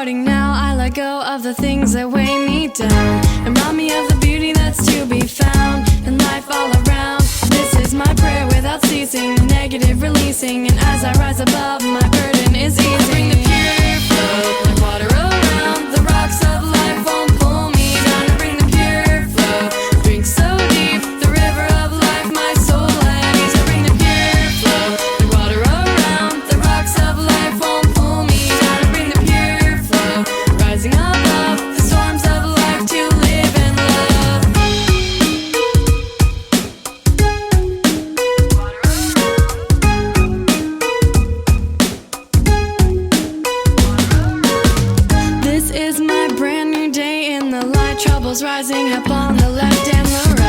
starting now. I let go of the things that weigh me down. Remind me of the beauty that's to be found in life all around. This is my prayer without ceasing, negative releasing. And as I rise above, my burden is easing. I bring the pure flow, like water around. The rocks of life won't pull me down. I bring the pure flow, drink so deep, the river of life my soul lays. I bring the pure flow, like water around. The rocks of life won't pull me down. I bring the pure flow, rising above the storms of life to live and love. This is my brand new day in the light. Troubles rising up on the left and the right.